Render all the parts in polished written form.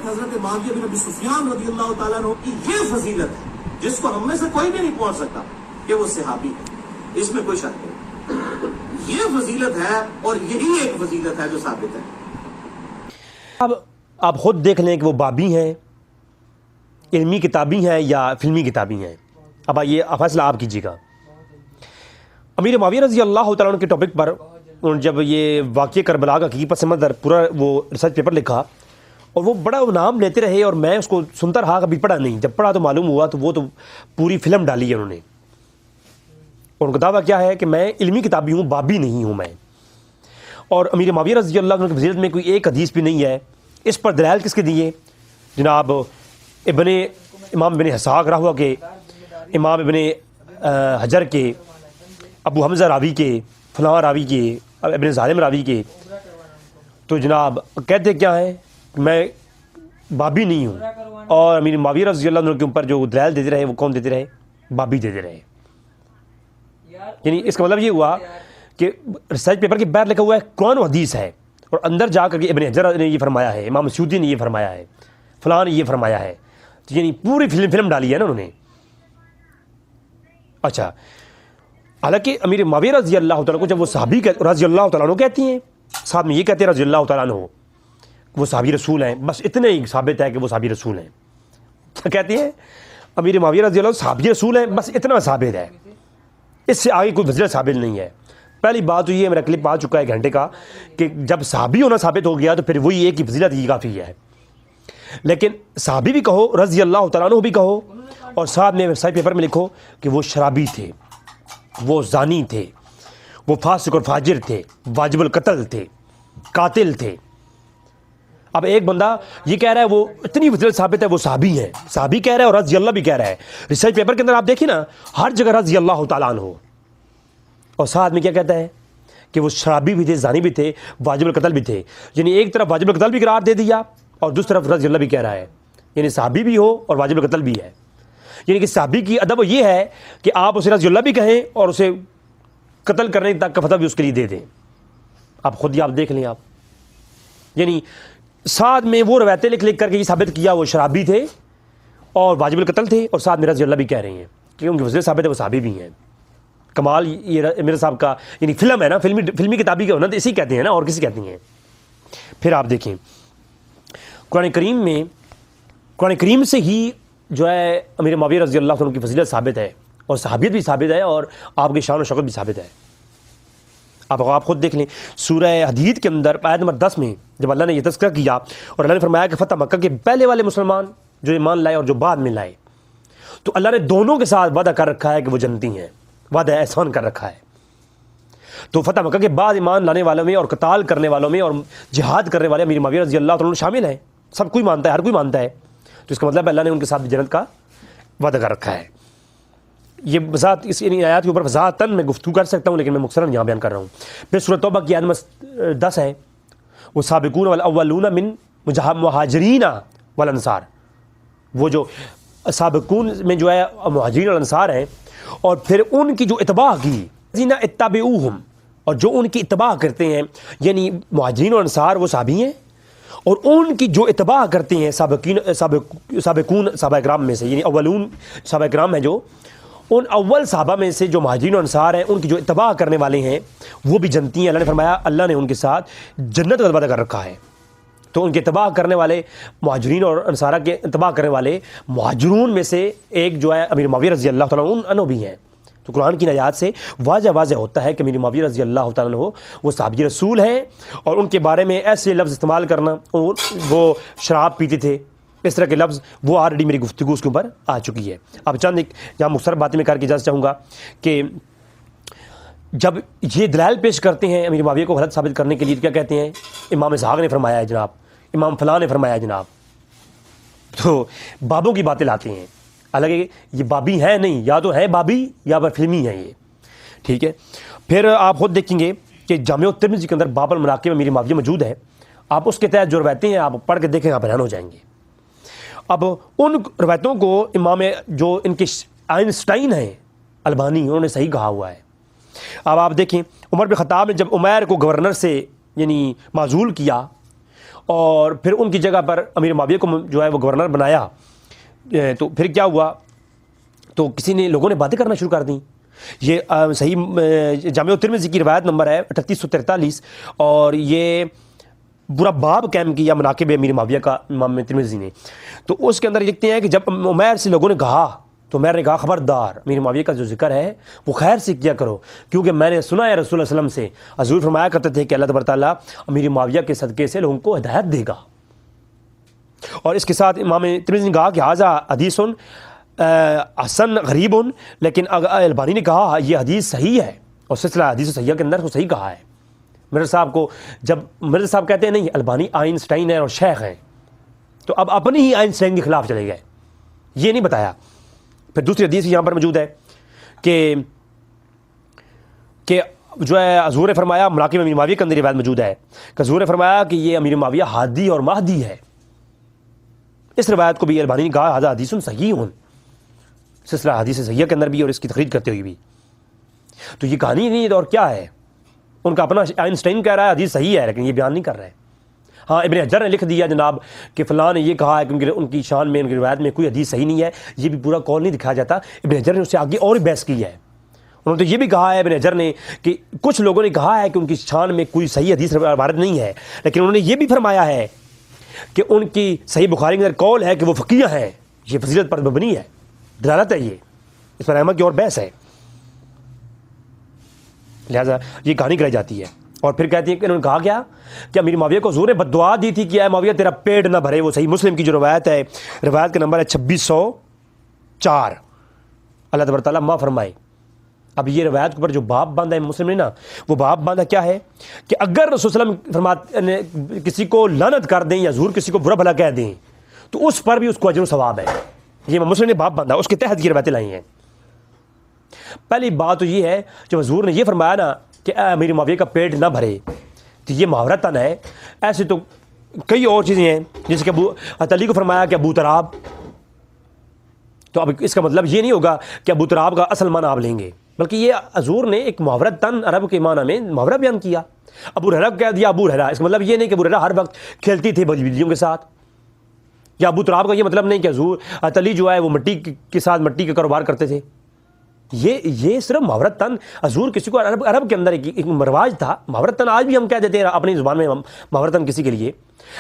حضرت معاویہ بن ابی سفیان رضی اللہ تعالیٰ عنہ کی یہ فضیلت ہے جس کو ہم میں سے کوئی بھی نہیں پہنچ سکتا کہ وہ صحابی ہے، اس میں کوئی شک نہیں، یہ فضیلت ہے اور یہی ایک فضیلت ہے جو ثابت ہے۔ اب آپ خود دیکھ لیں کہ وہ بابی ہیں، علمی کتابی ہیں یا فلمی کتابی ہیں، اب یہ فیصلہ آپ کیجیے گا۔ امیر معاویہ رضی اللہ تعالیٰ عنہ کے ٹاپک پر جب یہ واقعہ کربلا کا کی پس منظر پورا وہ ریسرچ پیپر لکھا اور وہ بڑا نام لیتے رہے اور میں اس کو سنتا رہا، کبھی پڑھا نہیں، جب پڑھا تو معلوم ہوا تو وہ تو پوری فلم ڈالی ہے انہوں نے۔ اور ان کا دعویٰ کیا ہے کہ میں علمی کتابی ہوں، بابی نہیں ہوں میں، اور امیر معاویہ رضی اللہ عنہ کی فضیلت میں کوئی ایک حدیث بھی نہیں ہے۔ اس پر دلائل کس کے دیے؟ جناب امام ابن اسحاق راہوہ کے، امام ابن حجر کے، ابو حمزہ راوی کے، فلاں راوی کے، ابن ظالم راوی کے۔ تو جناب کہتے کیا ہیں؟ میں بابی نہیں ہوں، اور امیر معاویہ رضی اللہ عنہ کے اوپر جو دلائل دیتے رہے وہ کون دیتے رہے؟ بابی دیتے رہے۔ یعنی اس کا مطلب یہ ہوا کہ ریسرچ پیپر کے باہر لکھا ہوا ہے قرآن و حدیث ہے، اور اندر جا کر کے ابن حجر نے یہ فرمایا ہے، امام سیوطی نے یہ فرمایا ہے، فلاں نے یہ فرمایا ہے، یعنی پوری فلم ڈالی ہے نا انہوں نے۔ اچھا، حالانکہ امیر معاویہ رضی اللہ تعالیٰ کو جب وہ صحابی رضی اللہ تعالیٰ عنہ کہتی ہیں، ساتھ میں یہ کہتے ہیں رضی اللہ تعالیٰ عنہ وہ صحابی رسول ہیں، بس اتنے ہی ثابت ہے کہ وہ صحابی رسول ہیں۔ کیا کہتے ہیں؟ امیر معاویہ رضی اللہ عنہ صحابی رسول ہیں، بس اتنا ثابت ہے، اس سے آگے کوئی فضیلت ثابت نہیں ہے۔ پہلی بات تو یہ میرا کلپ آ چکا ہے 1 گھنٹے کا کہ جب صحابی ہونا ثابت ہو گیا تو پھر وہی ایک ہی فضیلت ہی کافی ہے، لیکن صحابی بھی کہو، رضی اللہ تعالیٰ عنہ بھی کہو، اور ساتھ میں ویب سائٹ پیپر میں لکھو کہ وہ شرابی تھے، وہ زانی تھے، وہ فاسق اور فاجر تھے، واجب القتل تھے، قاتل تھے۔ اب ایک بندہ یہ کہہ رہا ہے وہ اتنی فضیلت ثابت ہے، وہ صحابی ہیں، صحابی کہہ رہا ہے اور رضی اللہ بھی کہہ رہا ہے۔ ریسرچ پیپر کے اندر آپ دیکھیں نا، ہر جگہ رضی اللہ تعالیٰ عنہ، اور ساتھ میں کیا کہتا ہے کہ وہ شرابی بھی تھے، زانی بھی تھے، واجب القتل بھی تھے۔ یعنی ایک طرف واجب القتل بھی قرار دے دیا اور دوسری طرف رضی اللہ بھی کہہ رہا ہے، یعنی صحابی بھی ہو اور واجب القتل بھی ہے۔ یعنی کہ صحابی کی ادب یہ ہے کہ آپ اسے رضی اللہ بھی کہیں اور اسے قتل کرنے تک کا فتویٰ بھی اس کے لیے دے دیں۔ آپ خود ہی آپ دیکھ لیں آپ، یعنی ساتھ میں وہ روایتیں لکھ کر کے یہ ثابت کیا وہ شرابی تھے اور واجب القتل تھے، اور ساتھ میں رضی اللہ بھی کہہ رہے ہیں کہ ان کی فضیلت ثابت ہے، وہ صحابی بھی ہیں۔ کمال یہ میرے صاحب کا یعنی فلم ہے نا، فلمی کتابی کا ہونا تو اسی کہتے ہیں نا، اور کسی کہتی ہیں۔ پھر آپ دیکھیں قرآن کریم سے ہی جو ہے امیر معاویہ رضی اللہ عنہ کی فضیلت ثابت ہے، اور صحابیت بھی ثابت ہے، اور آپ کی شان و شوکت بھی ثابت ہے۔ آپ خود دیکھ لیں سورہ حدید کے اندر آیت نمبر 10 میں جب اللہ نے یہ تذکرہ کیا اور اللہ نے فرمایا کہ فتح مکہ کے پہلے والے مسلمان جو ایمان لائے اور جو بعد میں لائے، تو اللہ نے دونوں کے ساتھ وعدہ کر رکھا ہے کہ وہ جنتی ہیں، وعدہ احسان کر رکھا ہے۔ تو فتح مکہ کے بعد ایمان لانے والوں میں اور قتال کرنے والوں میں اور جہاد کرنے والے امیر معاویہ رضی اللہ عنہ شامل ہیں، سب کوئی مانتا ہے، ہر کوئی مانتا ہے۔ تو اس کا مطلب اللہ نے ان کے ساتھ جنت کا وعدہ کر رکھا ہے۔ یہ وضاحت اس آیات کے اوپر وضاحتاً میں گفتگو کر سکتا ہوں، لیکن میں مختصراً یہاں بیان کر رہا ہوں۔ پھر سورۃ توبہ کی آیت نمبر 10 ہے، وہ سابقون والاولون من مہاجرین والانصار، وہ جو سابقون میں جو ہے مہاجرین والانصار ہیں، اور پھر ان کی جو اتباع کی الذین اتبعوہم، اور جو ان کی اتباع کرتے ہیں، یعنی مہاجرین اور انصار وہ صحابی ہیں، اور ان کی جو اتباع کرتے ہیں سابقون صحابہ کرام میں سے، یعنی اولون صحابہ کرام ہیں، جو ان اول صحابہ میں سے جو مہاجرین و انصار ہیں، ان کی جو اتباع کرنے والے ہیں وہ بھی جنتی ہیں۔ اللہ نے فرمایا اللہ نے ان کے ساتھ جنت کا وعدہ کر رکھا ہے۔ تو ان کے اتباع کرنے والے مہاجرین اور انصارہ کے اتباع کرنے والے مہاجرون میں سے ایک جو ہے امیر معاویہ رضی اللہ تعالیٰ عنہ بھی ہیں۔ تو قرآن کی آیات سے واضح ہوتا ہے کہ امیر معاویہ رضی اللہ تعالیٰ عنہ وہ صحابی رسول ہیں، اور ان کے بارے میں ایسے لفظ استعمال کرنا، وہ شراب پیتے تھے، اس طرح کے لفظ، وہ آلریڈی میری گفتگو اس کے اوپر آ چکی ہے۔ اب چند ایک یہاں مختصر باتیں میں کر کے اجازت چاہوں گا کہ جب یہ دلائل پیش کرتے ہیں امیر معاویہ کو غلط ثابت کرنے کے لیے، کیا کہتے ہیں؟ امام اسحاق نے فرمایا ہے جناب، امام فلاں نے فرمایا ہے جناب، تو بابوں کی باتیں لاتے ہیں، حالانکہ یہ بابی ہیں نہیں، یا تو ہے بابی یا پھر فلمی ہیں یہ، ٹھیک ہے۔ پھر آپ خود دیکھیں گے کہ جامع الترمذی کے اندر باب المناقب میں امیر معاویہ موجود ہے، آپ اس کے تحت جو روایتیں ہیں آپ پڑھ کے دیکھیں، آپ حیران ہو جائیں گے۔ اب ان روایتوں کو امام جو ان کے آئنسٹائن ہیں البانی، انہوں نے صحیح کہا ہوا ہے۔ اب آپ دیکھیں عمر بن خطاب نے جب عمیر کو گورنر سے یعنی معزول کیا اور پھر ان کی جگہ پر امیر معاویہ کو جو ہے وہ گورنر بنایا، تو پھر کیا ہوا، تو کسی نے لوگوں نے باتیں کرنا شروع کر دیں۔ یہ صحیح جامع ترمذی کی روایت نمبر ہے 3843، اور یہ پورا باب قائم کیا مناقب امیر معاویہ کا امام ترمذی نے۔ تو اس کے اندر لکھتے ہیں کہ جب عمیر سے لوگوں نے کہا تو عمیر نے کہا خبردار، امیر معاویہ کا جو ذکر ہے وہ خیر سے کیا کرو، کیونکہ میں نے سنا ہے رسول اللہ علیہ وسلم سے، حضور فرمایا کرتے تھے کہ اللہ تبارک تعالیٰ امیر معاویہ کے صدقے سے لوگوں کو ہدایت دے گا۔ اور اس کے ساتھ امام ترمذی نے کہا کہ ھذا حدیث حسن غریب، لیکن البانی نے کہا یہ حدیث صحیح ہے، اور سلسلہ حدیث صحیح کے اندر وہ صحیح کہا ہے۔ مرزا صاحب کو جب مرزا صاحب کہتے ہیں نہیں البانی آئنسٹائن ہے اور شیخ ہیں، تو اب اپنی ہی آئنسٹائن کے خلاف چلے گئے، یہ نہیں بتایا۔ پھر دوسری حدیث یہاں پر موجود ہے کہ جو ہے حضور نے فرمایا، مناقب امیر معاویہ کے اندر روایت موجود ہے کہ حضور نے فرمایا کہ یہ امیر معاویہ ہادی اور مہدی ہے۔ اس روایت کو بھی البانی نے کہا ھذا حدیث صحیح، سلسلہ حدیث صحیح کے اندر بھی اور اس کی تخریج کرتے ہوئے بھی۔ تو یہ کہانی نہیں ہے اور کیا ہے، ان کا اپنا آئنسٹائن کہہ رہا ہے حدیث صحیح ہے، لیکن یہ بیان نہیں کر رہے۔ ہاں ابن حجر نے لکھ دیا جناب کہ فلاں نے یہ کہا ہے، کیونکہ ان کی شان میں ان کی روایت میں کوئی حدیث صحیح نہیں ہے، یہ بھی پورا قول نہیں دکھایا جاتا۔ ابن حجر نے اس سے آگے اور بحث کی ہے، انہوں نے تو یہ بھی کہا ہے ابن حجر نے کہ کچھ لوگوں نے کہا ہے کہ ان کی شان میں کوئی صحیح حدیث وارد نہیں ہے، لیکن انہوں نے یہ بھی فرمایا ہے کہ ان کی صحیح بخاری کے اندر قول ہے کہ وہ فقیہ ہیں، یہ فضیلت پر مبنی ہے، دلالت ہے، یہ اس پر احمد کی اور بحث ہے، لہذا یہ کہانی کرائی جاتی ہے۔ اور پھر کہتی ہے کہ انہوں نے کہا کیا کہ امیر معاویہ کو حضور نے بددعا دی تھی کہ اے معاویہ تیرا پیٹ نہ بھرے، وہ صحیح مسلم کی جو روایت ہے، روایت کا نمبر ہے 2604، اللہ تبارک تعالیٰ معاف فرمائے۔ اب یہ روایت کے اوپر جو باب باندھا ہے مسلم نے نا، وہ باب باندھا کیا ہے کہ اگر رسول صلی اللہ علیہ وسلم فرماتے کسی کو لعنت کر دیں یا حضور کسی کو برا بھلا کہہ دیں تو اس پر بھی اس کو اجر و ثواب ہے، یہ مسلم نے باب باندھا، اس کے تحت یہ روایتیں لائی ہیں۔ پہلی بات تو یہ ہے جب حضور نے یہ فرمایا نا کہ اے امیر معاویہ کا پیٹ نہ بھرے، تو یہ محاورتاً ہے، ایسے تو کئی اور چیزیں ہیں، جیسے کہ حضرت علی کو فرمایا کہ ابو تراب، تو اب اس کا مطلب یہ نہیں ہوگا کہ ابو تراب کا اصل معنی آپ لیں گے، بلکہ یہ حضور نے ایک محاورتاً عرب کے معنی میں محاورہ بیان کیا۔ ابو ہریرہ کہہ دیا ابو ہریرہ، اس کا مطلب یہ نہیں کہ ابو ہریرہ ہر وقت کھیلتی تھی بجلیوں کے ساتھ، یا ابو تراب کا یہ مطلب نہیں کہ حضور حضرت علی جو ہے وہ مٹی کے ساتھ مٹی کا کاروبار کرتے تھے۔ یہ صرف محاورتاً حضور کسی کو عرب کے اندر ایک رواج تھا، محاورتاً آج بھی ہم کہہ دیتے ہیں اپنی زبان میں محاورتاً کسی کے لیے۔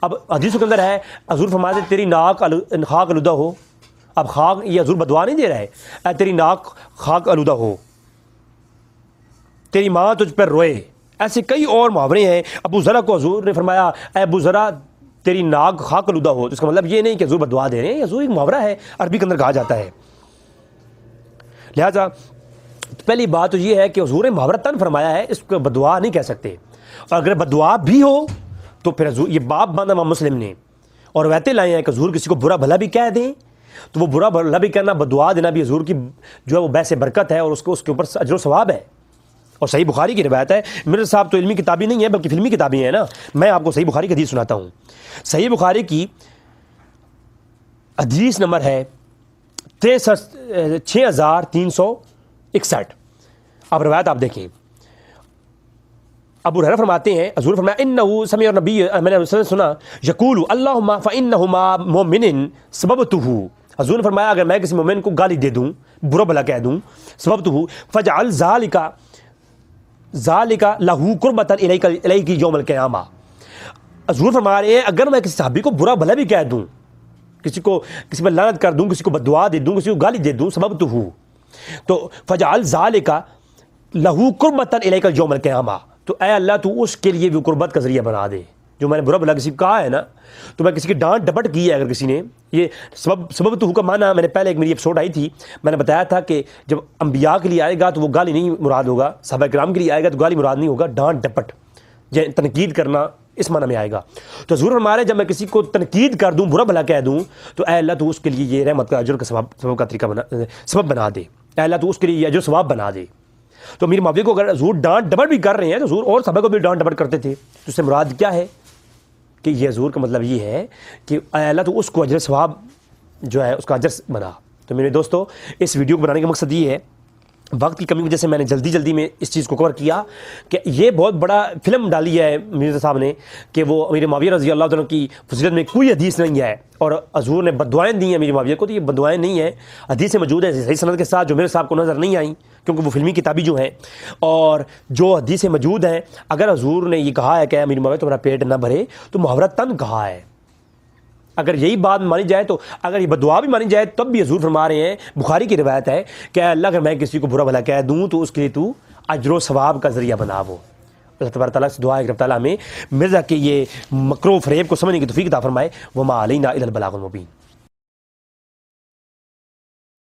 اب حدیث کے اندر ہے حضور فرماتے تیری ناک خاک آلودہ ہو، اب خاک یہ حضور بدعا نہیں دے رہا ہے، اے تیری ناک خاک آلودہ ہو، تیری ماں تجھ پر روئے، ایسے کئی اور محاورے ہیں۔ ابو ذرا کو حضور نے فرمایا اے ابو ذرا تیری ناک خاک آلودہ ہو، اس کا مطلب یہ نہیں کہ حضور بدعا دے رہے ہیں، حضور ایک محاورہ ہے، عربی کے اندر کہا جاتا ہے۔ لہذا پہلی بات تو یہ ہے کہ حضور نے محاورتاً فرمایا ہے، اس کو بدعا نہیں کہہ سکتے، اور اگر بدعا بھی ہو تو پھر حضور یہ باب باندھا امام مسلم نے، اور روایتیں لائے ہیں کہ حضور کسی کو برا بھلا بھی کہہ دیں تو وہ برا بھلا بھی کہنا، بدعا دینا بھی حضور کی جو ہے وہ باعث برکت ہے، اور اس کے اوپر اجر و ثواب ہے۔ اور صحیح بخاری کی روایت ہے، مرزا صاحب تو علمی کتابی نہیں ہے بلکہ فلمی کتابیں ہیں نا، میں آپ کو صحیح بخاری کی حدیث سناتا ہوں۔ صحیح بخاری کی حدیث نمبر ہے 6361۔ اب روایت آپ دیکھیں، ابو ہریرہ فرماتے ہیں حضور فرمایا انہو سمع النبی، میں نے سنا یقول اللہم فانہما مؤمن سببتہ، حضور نے فرمایا اگر میں کسی مومن کو گالی دے دوں، برا بھلا کہہ دوں، سببتہ فجعل ذالک لہو قربۃ الیک یوم القیامہ، حضور فرما رہے ہیں اگر میں کسی صحابی کو برا بھلا بھی کہہ دوں، کسی پر لعنت کر دوں، کسی کو بددعا دے دوں، کسی کو گالی دے دوں، سببتہ تو فجعل ذالک لہو قربۃ الیک یوم القیامہ، تو اے اللہ تو اس کے لیے بھی قربت کا ذریعہ بنا دے۔ جو میں نے برا بھلا کسی کو کہا ہے نا، تو میں کسی کی ڈانٹ ڈپٹ کی ہے اگر کسی نے، یہ سبب کا معنی میں نے پہلے ایک میری ایپیسوڈ آئی تھی، میں نے بتایا تھا کہ جب انبیاء کے لیے آئے گا تو وہ گالی نہیں مراد ہوگا، صحابہ کرام کے لیے آئے گا تو گالی مراد نہیں ہوگا، ڈانٹ ڈپٹ تنقید کرنا اس معنی میں آئے گا۔ تو حضور ہمارے جب میں کسی کو تنقید کر دوں، برا بھلا کہہ دوں، تو اے اللہ تو اس کے لیے یہ رحمت کا اجر کا سبب کا طریقہ سبب بنا دے، اے اللہ تو اس کے لیے یہ اجر ثواب بنا دے۔ تو امیر معاویہ کو اگر حضور ڈانٹ ڈپٹ بھی کر رہے ہیں تو حضور اور صحابہ کو بھی ڈانٹ ڈپٹ کرتے تھے، تو اس سے مراد کیا ہے کہ یہ حضور کا مطلب یہ ہے کہ اے اللہ تو اس کو اجر ثواب جو ہے اس کا اجر بنا۔ تو میرے دوستو اس ویڈیو کو بنانے کا مقصد یہ ہے وقت کی کمی کی وجہ سے میں نے جلدی میں اس چیز کو کور کیا کہ یہ بہت بڑا فلم ڈالی ہے مرزا صاحب نے کہ وہ امیر معاویہ رضی اللہ تعالیٰ کی فضیلت میں کوئی حدیث نہیں ہے، اور حضور نے بددعائیں دی ہیں امیر معاویہ کو، تو یہ بددعائیں نہیں ہیں، حدیث موجود ہیں صحیح سند کے ساتھ جو میرے صاحب کو نظر نہیں آئیں کیونکہ وہ فلمی کتابی جو ہیں، اور جو حدیثیں موجود ہیں اگر حضور نے یہ کہا ہے کہ امیر معاویہ تمہارا پیٹ نہ بھرے تو محاورتاً کہا ہے، اگر یہی بات مانی جائے تو اگر یہ بددعا بھی مانی جائے تب بھی حضور فرما رہے ہیں، بخاری کی روایت ہے کہ اللہ اگر میں کسی کو برا بھلا کہہ دوں تو اس کے لیے تو اجر و ثواب کا ذریعہ بنا وہ۔ اللہ تبارک تعالیٰ سے دعا ہے کہ رب تعالیٰ ہمیں مرزا کے یہ مکر و فریب کو سمجھنے کی توفیق عطا فرمائے۔ وما علینا الا البلاغ المبین۔